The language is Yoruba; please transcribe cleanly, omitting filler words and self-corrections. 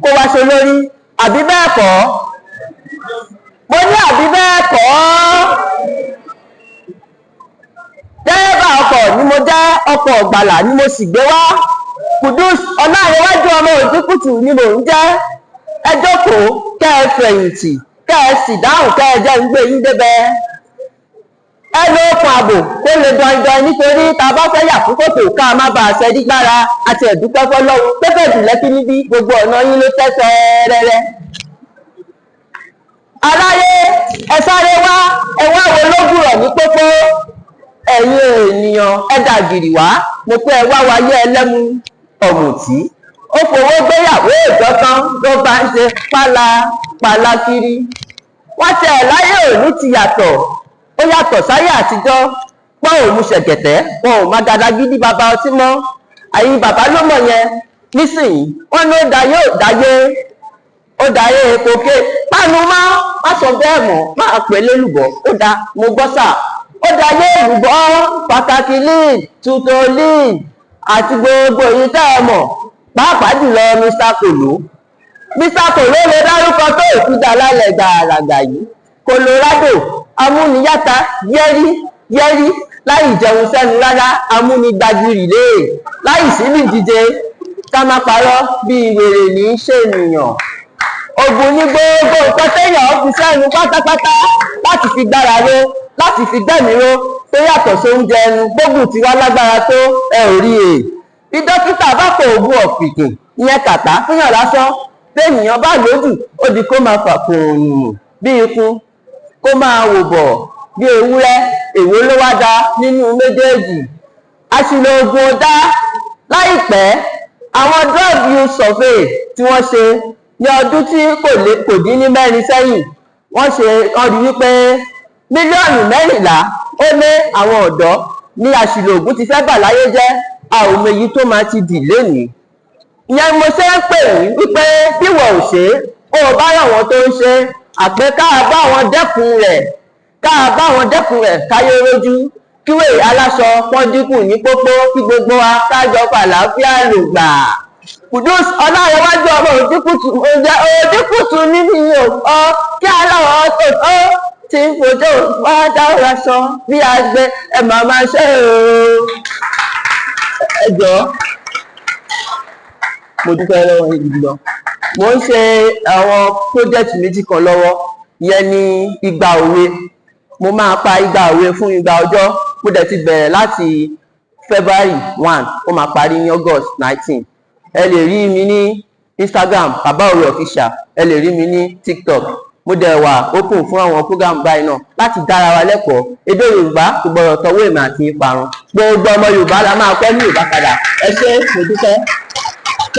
kó wá ṣe lórí àbí bẹ́ẹ̀ kọ́? Mo ní àbí bẹ́ẹ̀ kọ́? Dẹ́rẹ́bà ọkọ̀ ni mo jẹ́, ọkọ̀ ọ̀gbàlà ni mo sì gbé wá. Kudus Ọláníwájú ọmọ Òjúkùtù ni mò ń jẹ́. Ẹ jókòó kẹ́ ẹ fẹ̀yìntì, kẹ́ ẹ sì dáhùn, kẹ́ ẹ jẹ́ ń gbé yín débẹ̀. Ẹ lo okùn ààbò kó lè dandan nítorí tá a bá fẹ́ yà fún kòtò ká má bàa ṣẹ́ dígbára àti ẹ̀dúpẹ́ fọlọ́run pépè jùlẹ́kí níbí gbogbo ọ̀nà yín ló tẹ́ fẹ́ẹ́rẹ́rẹ́. Aráyé ẹ sáré wá, ẹ wá wo lógùrọ̀ ní pópó. Ẹ̀yin ènìyàn ẹ dàgìrì wá, mo pé ẹ wá wáyé ẹlẹ́mu ọ̀mùtí. Ó fowó gbéyàwó ìjọ tán ló bá ń ṣe pálapàla kiri. Wọ́n tẹ ẹ̀ láyé òní ti yàtọ̀, ó yàtọ̀ sáyé àtijọ́. Wọ́n ò mu ṣẹ̀kẹ̀tẹ̀, wọn ò má dada gidi bàbá ọtí mọ́. Àyìn bàbá ló mọ̀ yẹn. Nísìnyí wọ́n ní ó dayé ò dáyé, ó dayé epo ké. Pánu má sọ bẹ́ẹ̀ mọ́, máa pè lélùbọ́. Ó da mo gbọ́ sà. Ó dayé ìlúbọ́ pàtàkì lead tuntun lead àti gbogbo èyí tẹ́ ẹ mọ̀, pàápàá jùlọ Mr. Kolo. Mr. Kolo lè dárúkọ tó ìkúdà lálẹ́ gàràgà yìí. Colorado amúniyàtà yẹ́rí láì jẹun sẹ́nu rárá, amúnigbàgìrì lé láì sí ní ìdíje ká má parọ́ bí wèrè ní í ṣènìyàn. Ògùn ní gbogbo nǹkan téèyàn fi sẹ́nu pátápátá láti fi gbára ró, láti fi gbẹ̀mí ró tó yàtọ̀ sóúnjẹ ẹnu. gbógun tí wá lágbára tó ẹ ò rí e. Bí dókítà bá kọ òògùn ọ̀fìnkì ìyẹn kàtá fúnyàn lásán, téèyàn bá lòdù ó di kó máa fàkùnrùn bí ikun, kó máa wò bọ̀ bí ewúrẹ́. Èwo ló wá da nínú méjèèjì? Àṣìlò oògùn ò dá. Láìpẹ́ àwọn drug use survey tí wọ́n ṣe ní ọdún tí kò dín ní mẹ́rin sẹ́yìn, wọ́n rí wípé mílíọ̀nù 14 ó lé àwọn ọ̀dọ́ ní àṣìlò oògùn ti fẹ́ bà láyé jẹ́. A ò mọ èyí tó máa ti dì lénìí. Ìyẹn mo ṣe ń pè yín wípé bí wọ́n ò ṣe é, ó bá yàn wọ́n tó ń ṣe àpé káà bá wọn dẹ́kun rẹ̀ káyé rójú, kíwé aláṣọ wọn dínkù ní pópó, kí gbogbo wa kájọ fàlàáfíà lò gbà. Kudus Ọláníwájú ọmọ Òjúkùtù nínú ọ kí aláwọ̀ tó tó ti ń fojú wá dára sọ bí agbe ẹ máa ṣe o. Ẹ jọ̀ọ́, mo dúpẹ́ lọ́wọ́ yín gidi gan. Mo ń ṣe àwọn project méjì kan lọ́wọ́, ìyẹn ni igba òwe. Mo máa pa igba òwe fún igba ọjọ́. Mo dẹ̀ ti bẹ̀rẹ̀ láti February 1, ó máa parí ní August 19. Ẹ lè rí mi ní Instagram Baba Owe Official, ẹ lè rí mi ní TikTok. Mo dẹ̀ wà open fún àwọn program báyìí náà láti dára wa lẹ́kọ̀ọ́. Èdè Yorùbá kò gbọdọ̀ tọwọ́ èmi àti ìparun. Gbogbo ọmọ Yorùbá la máa kọ́ ní Yorùbá padà. Ẹ ṣé, mo dúpẹ́.